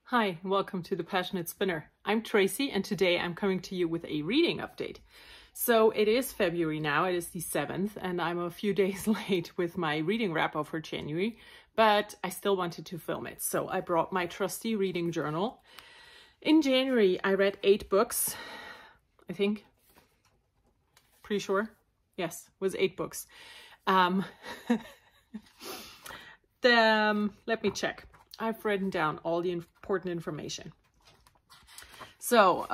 Hi, welcome to The Passionate Spinner. I'm Tracy and today I'm coming to you with a reading update. So it is February now, it is the 7th, and I'm a few days late with my reading wrap-up for January, but I still wanted to film it. So I brought my trusty reading journal. In January, I read 8 books, I think. Pretty sure. Yes, it was 8 books. Let me check. I've written down all the important information. So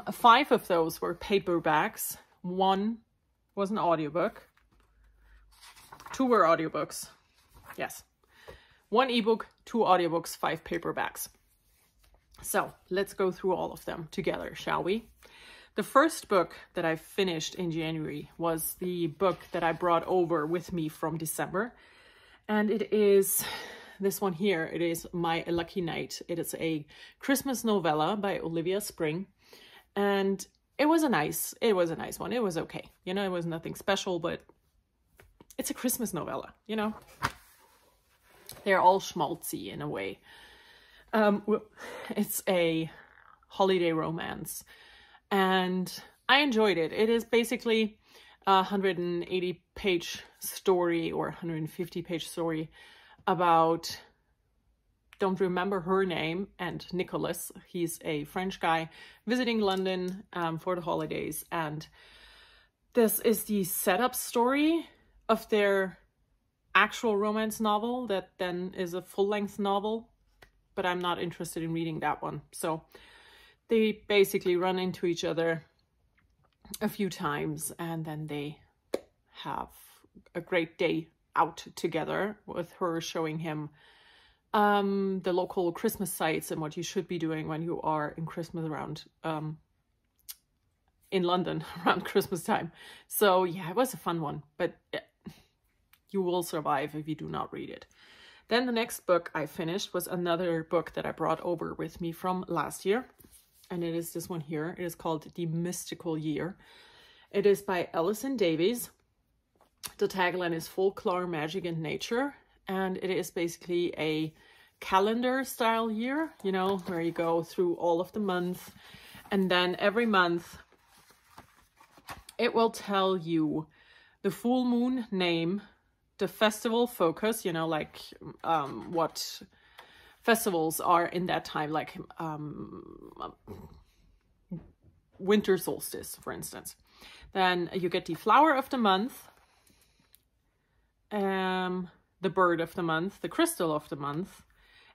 5 of those were paperbacks. 1 was an audiobook. 2 were audiobooks. Yes. 1 ebook, 2 audiobooks, 5 paperbacks. So let's go through all of them together, shall we? The first book that I finished in January was the book that I brought over with me from December. And it is this one here. It is My Lucky Night. It is a Christmas novella by Olivia Spring. And it was a nice one. It was okay. You know, it was nothing special, but it's a Christmas novella, you know. They're all schmaltzy in a way. It's a holiday romance. And I enjoyed it. It is basically a 180-page story or 150-page story about, don't remember her name, and Nicholas. He's a French guy visiting London for the holidays. And this is the setup story of their actual romance novel that then is a full-length novel. But I'm not interested in reading that one. So they basically run into each other a few times and then they have a great day out together, with her showing him the local Christmas sites and what you should be doing when you are in Christmas around in London around Christmas time. So yeah, it was a fun one, but you will survive if you do not read it. Then the next book I finished was another book that I brought over with me from last year. And it is this one here. It is called The Mystical Year. It is by Alison Davies. The tagline is Folklore, Magic and Nature. And it is basically a calendar style year, you know, where you go through all of the months. And then every month it will tell you the full moon name, the festival focus, you know, like what festivals are in that time, like winter solstice, for instance. Then you get the flower of the month, the bird of the month, the crystal of the month,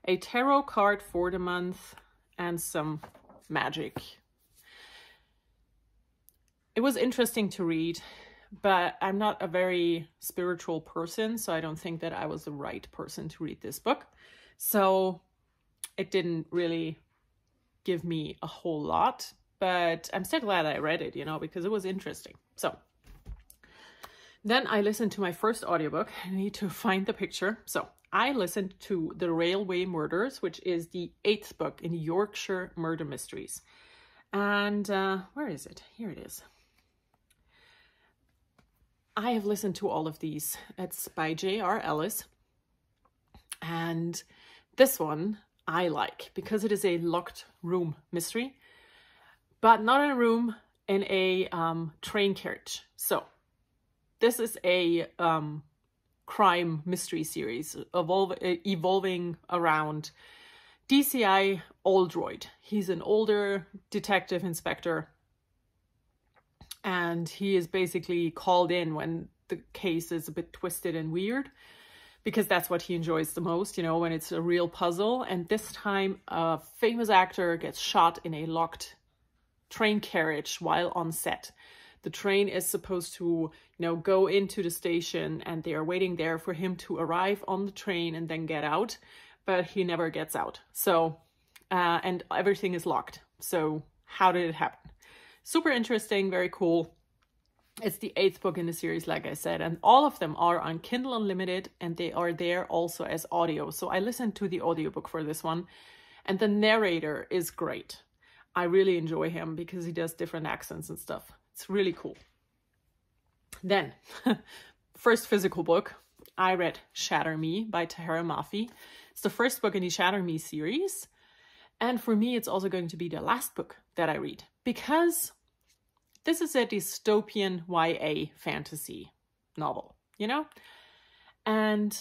a tarot card for the month, and some magic. It was interesting to read, but I'm not a very spiritual person, so I don't think that I was the right person to read this book. So it didn't really give me a whole lot, but I'm still glad I read it, you know, because it was interesting. So then I listened to my first audiobook. I need to find the picture. So I listened to The Railway Murders, which is the 8th book in Yorkshire Murder Mysteries. And where is it? Here it is. I have listened to all of these. It's by J.R. Ellis. And this one I like because it is a locked room mystery, but not in a room, in a train carriage. So this is a crime mystery series evolving around DCI Oldroyd. He's an older detective inspector, and he is basically called in when the case is a bit twisted and weird, because that's what he enjoys the most, you know, when it's a real puzzle. And this time a famous actor gets shot in a locked train carriage while on set. The train is supposed to, you know, go into the station and they are waiting there for him to arrive on the train and then get out, but he never gets out. So, and everything is locked. So how did it happen? Super interesting, very cool. It's the 8th book in the series, like I said, and all of them are on Kindle Unlimited and they are there also as audio. So I listened to the audiobook for this one, and the narrator is great. I really enjoy him because he does different accents and stuff. It's really cool. Then, first physical book, I read Shatter Me by Tahereh Mafi. It's the first book in the Shatter Me series. And for me, it's also going to be the last book that I read, because this is a dystopian YA fantasy novel, you know? And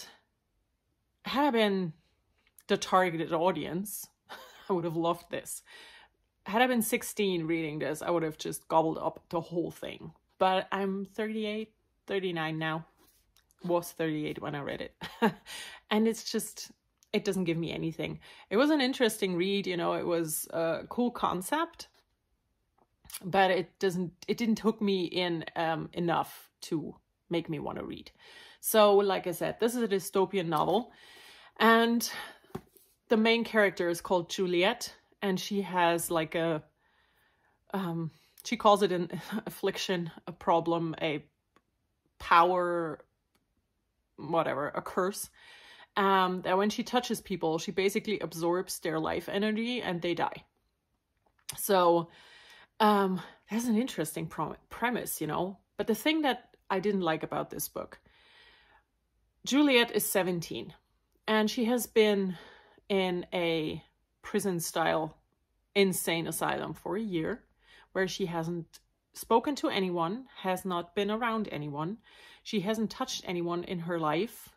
had I been the targeted audience, I would have loved this. Had I been 16 reading this, I would have just gobbled up the whole thing. But I'm 38, 39 now. Was 38 when I read it. And it's just, it doesn't give me anything. It was an interesting read, you know, it was a cool concept, but it didn't hook me in enough to make me want to read. So like I said, this is a dystopian novel, and the main character is called Juliet, and she has like a, she calls it an affliction, a problem, a power, whatever, a curse, that when she touches people, she basically absorbs their life energy and they die. So there's an interesting premise, you know. But the thing that I didn't like about this book, Juliet is 17 and she has been in a prison-style insane asylum for a year, where she hasn't spoken to anyone, has not been around anyone. She hasn't touched anyone in her life,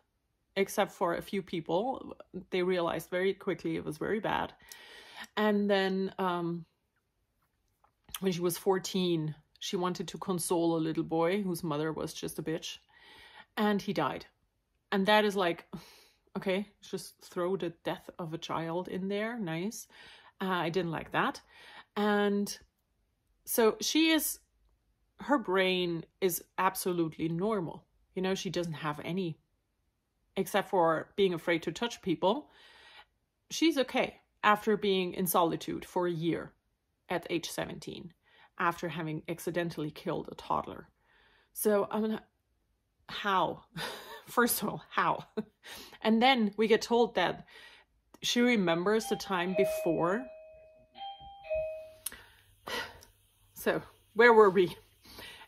except for a few people. They realized very quickly it was very bad. And then when she was 14, she wanted to console a little boy whose mother was just a bitch, and he died. And that is like, okay, just throw the death of a child in there. Nice. I didn't like that. And so her brain is absolutely normal. You know, she doesn't have any, except for being afraid to touch people. She's okay after being in solitude for a year at age 17, after having accidentally killed a toddler. So I mean, how? First of all, how? And then we get told that she remembers the time before. So where were we?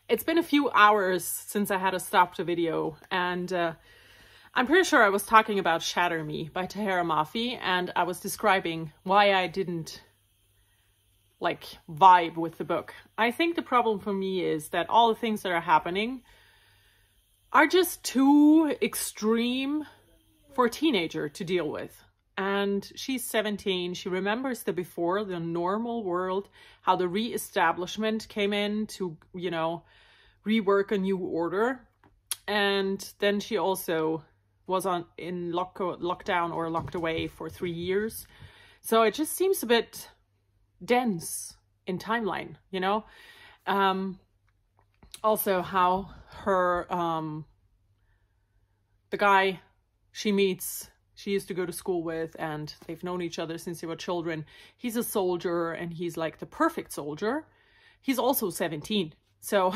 It's been a few hours since I had to stop the video, and I'm pretty sure I was talking about Shatter Me by Tahereh Mafi, and I was describing why I didn't like vibe with the book. I think the problem for me is that all the things that are happening are just too extreme for a teenager to deal with. And she's 17. She remembers the before, the normal world, how the re-establishment came in to, you know, rework a new order. And then she also was in lockdown or locked away for 3 years. So it just seems a bit dense in timeline, you know. Also how her, the guy she meets, she used to go to school with, and they've known each other since they were children. He's a soldier, and he's like the perfect soldier. He's also 17. So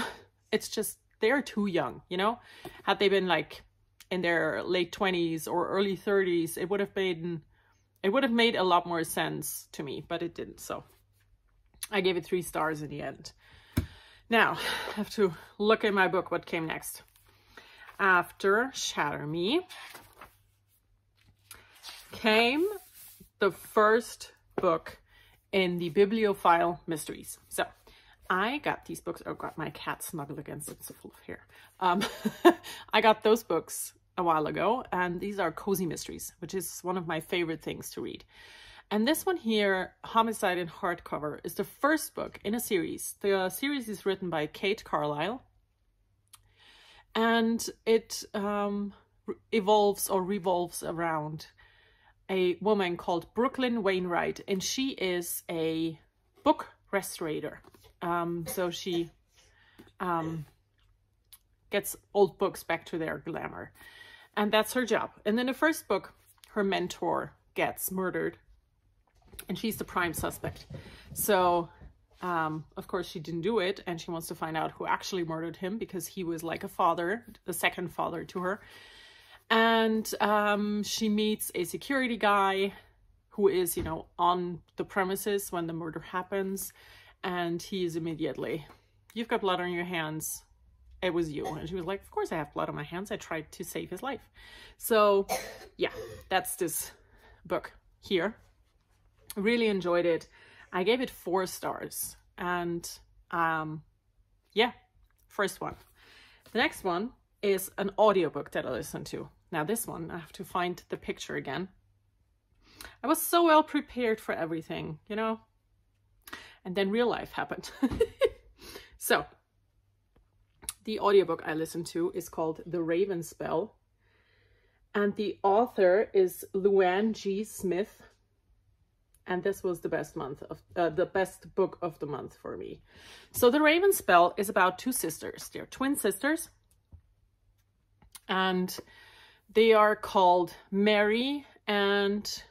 it's just, they're too young, you know. Had they been like in their late 20s or early 30s, it would have made a lot more sense to me, but it didn't. So I gave it 3 stars in the end. Now, I have to look at my book, what came next. After Shatter Me came the first book in the Bibliophile Mysteries. So I got these books. Oh God, my cat snuggled against it, so full of hair. I got those books a while ago, and these are cozy mysteries, which is one of my favorite things to read. And this one here, Homicide in Hardcover, is the first book in a series. The series is written by Kate Carlisle, and it evolves or revolves around a woman called Brooklyn Wainwright, and she is a book restorator. So she gets old books back to their glamour, and that's her job. And in the first book, her mentor gets murdered, and she's the prime suspect. So of course she didn't do it, and she wants to find out who actually murdered him, because he was like a father, the second father to her. And she meets a security guy who is, you know, on the premises when the murder happens, and he is immediately, "You've got blood on your hands. It was you." And she was like, "Of course I have blood on my hands. I tried to save his life." So yeah, that's this book here. Really enjoyed it. I gave it 4 stars. And yeah, first one. The next one is an audiobook that I listened to. Now this one, I have to find the picture again. I was so well prepared for everything, you know? And then real life happened. So, the audiobook I listened to is called The Raven Spell. And the author is Luann G. Smith. And this was the best book of the month for me. So The Raven Spell is about 2 sisters. They're twin sisters. And they are called Mary and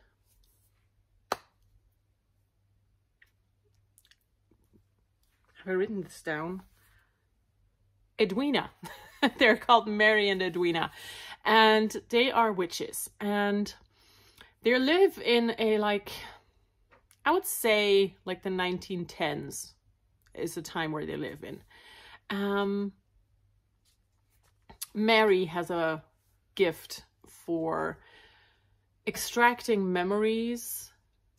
have I written this down? Edwina. They're called Mary and Edwina. And they are witches. And they live in a, like, I would say like the 1910s is the time where they live in. Mary has a gift for extracting memories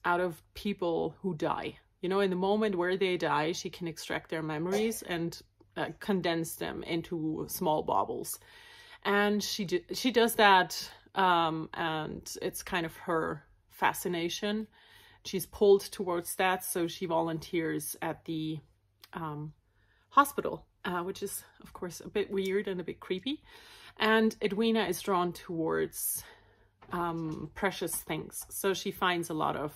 out of people who die. You know, in the moment where they die, she can extract their memories and condense them into small baubles. And she does that, and it's kind of her fascination. She's pulled towards that, so she volunteers at the hospital, which is, of course, a bit weird and a bit creepy. And Edwina is drawn towards precious things. So she finds a lot of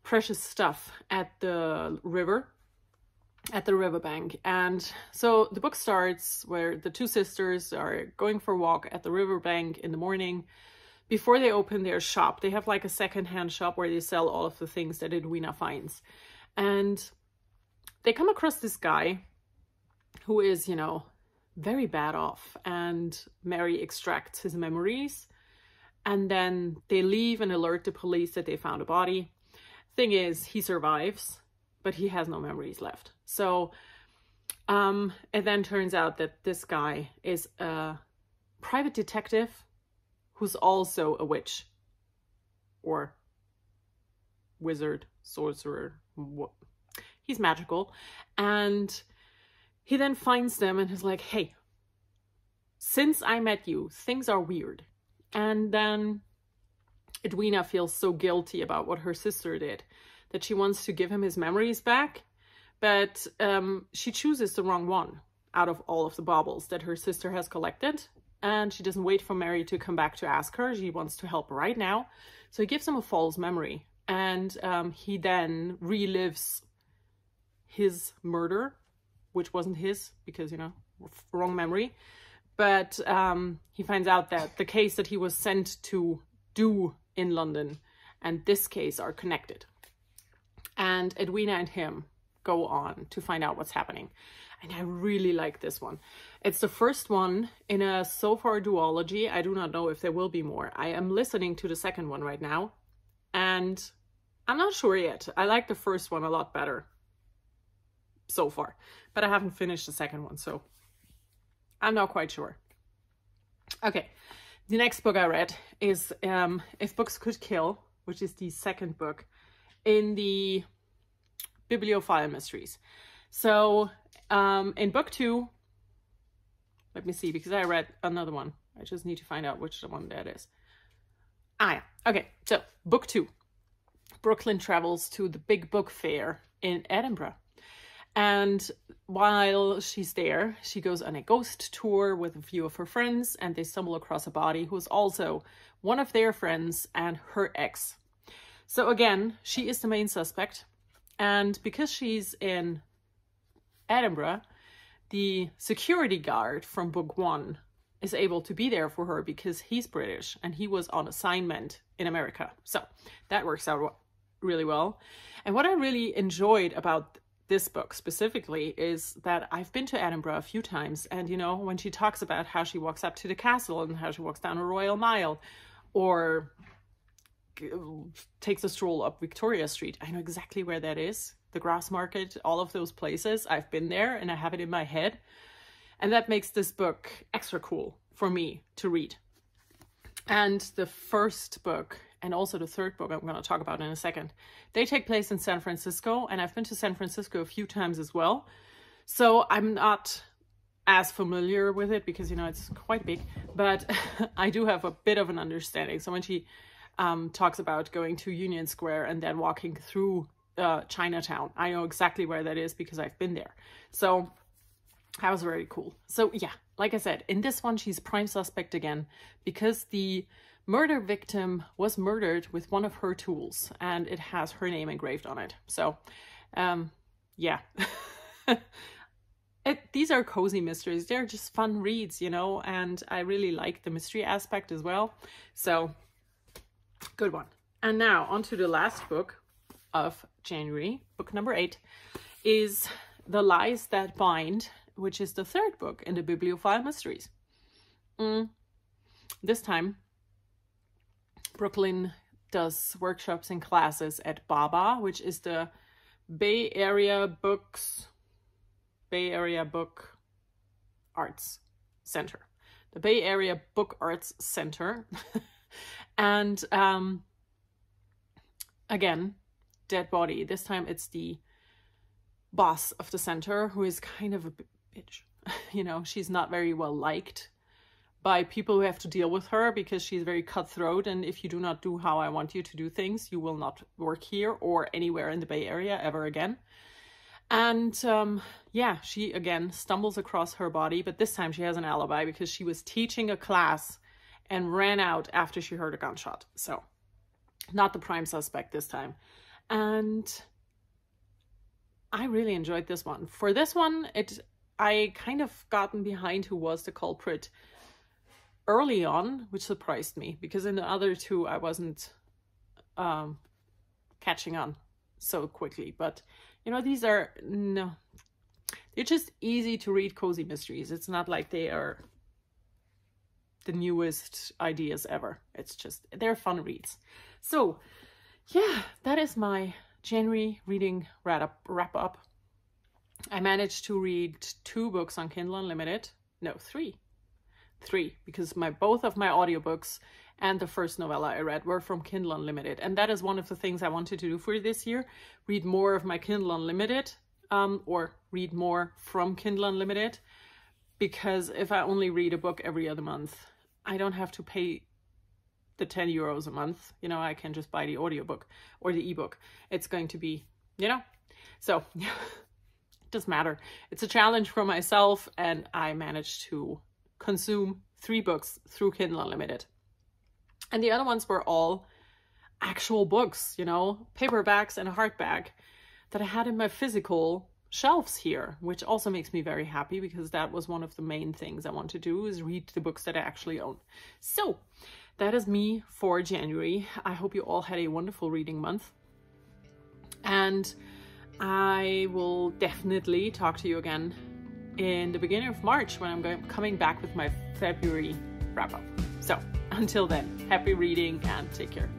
precious stuff at the riverbank. And so the book starts where the 2 sisters are going for a walk at the riverbank in the morning. Before they open their shop, they have like a secondhand shop where they sell all of the things that Edwina finds. And they come across this guy who is, you know, very bad off. And Mary extracts his memories. And then they leave and alert the police that they found a body. Thing is, he survives, but he has no memories left. So it then turns out that this guy is a private detective who's also a witch or wizard, sorcerer. He's magical. And he then finds them and is like, hey, since I met you, things are weird. And then Edwina feels so guilty about what her sister did that she wants to give him his memories back. But she chooses the wrong one out of all of the baubles that her sister has collected. And she doesn't wait for Mary to come back to ask her. She wants to help right now. So he gives him a false memory. And he then relives his murder, which wasn't his because, you know, wrong memory. But he finds out that the case that he was sent to do in London and this case are connected. And Edwina and him go on to find out what's happening. And I really like this one. It's the first one in a so far duology. I do not know if there will be more. I am listening to the second one right now. And I'm not sure yet. I like the first one a lot better so far. But I haven't finished the second one, so I'm not quite sure. Okay, the next book I read is If Books Could Kill, which is the second book in the Bibliophile Mysteries. So in book 2, let me see, because I read another one. I just need to find out which one that is. Ah, yeah. Okay, so book 2. Brooklyn travels to the Big Book Fair in Edinburgh. And while she's there, she goes on a ghost tour with a few of her friends, and they stumble across a body who's also one of their friends and her ex. So again, she is the main suspect. And because she's in Edinburgh, the security guard from book 1 is able to be there for her because he's British and he was on assignment in America. So that works out really well. And what I really enjoyed about this book specifically is that I've been to Edinburgh a few times, and you know, when she talks about how she walks up to the castle and how she walks down a Royal Mile or takes a stroll up Victoria Street, I know exactly where that is. The Grassmarket, all of those places, I've been there and I have it in my head. And that makes this book extra cool for me to read. And the first book and also the third book I'm going to talk about in a second, they take place in San Francisco, and I've been to San Francisco a few times as well. So I'm not as familiar with it because, you know, it's quite big, but I do have a bit of an understanding. So when she talks about going to Union Square and then walking through Chinatown, I know exactly where that is because I've been there. So that was very cool. So yeah, like I said, in this one, she's prime suspect again because the murder victim was murdered with one of her tools and it has her name engraved on it. So yeah. These are cozy mysteries. They're just fun reads, you know, and I really like the mystery aspect as well. So good one. And now on to the last book of January, book number 8, is The Lies That Bind, which is the third book in the Bibliophile Mysteries. This time, Brooklyn does workshops and classes at BABA, which is the Bay Area Book Arts Center. The Bay Area Book Arts Center. And again, dead body. This time it's the boss of the center who is kind of a bitch. You know, she's not very well liked by people who have to deal with her because she's very cutthroat, and if you do not do how I want you to do things, you will not work here or anywhere in the Bay Area ever again. And yeah, she again stumbles across her body, but this time she has an alibi because she was teaching a class and ran out after she heard a gunshot. So not the prime suspect this time. And I really enjoyed this one. For this one, I kind of gotten behind who was the culprit early on, which surprised me because in the other two I wasn't catching on so quickly. But you know, these are they're just easy to read cozy mysteries. It's not like they are the newest ideas ever. It's just, they're fun reads. So yeah, that is my January reading wrap up. I managed to read 2 books on Kindle Unlimited. No, 3, because both of my audiobooks and the first novella I read were from Kindle Unlimited. And that is one of the things I wanted to do for this year. Read more of my Kindle Unlimited, or read more from Kindle Unlimited. Because if I only read a book every other month, I don't have to pay the 10 euros a month. You know, I can just buy the audiobook or the ebook. It's going to be, you know, so it doesn't matter. It's a challenge for myself, and I managed to consume 3 books through Kindle Unlimited. And the other ones were all actual books, you know, paperbacks and a hardback that I had in my physical shelves here, which also makes me very happy because that was one of the main things I want to do, is read the books that I actually own. So that is me for January. I hope you all had a wonderful reading month, and I will definitely talk to you again in the beginning of March when I'm coming back with my February wrap up. So until then, happy reading and take care.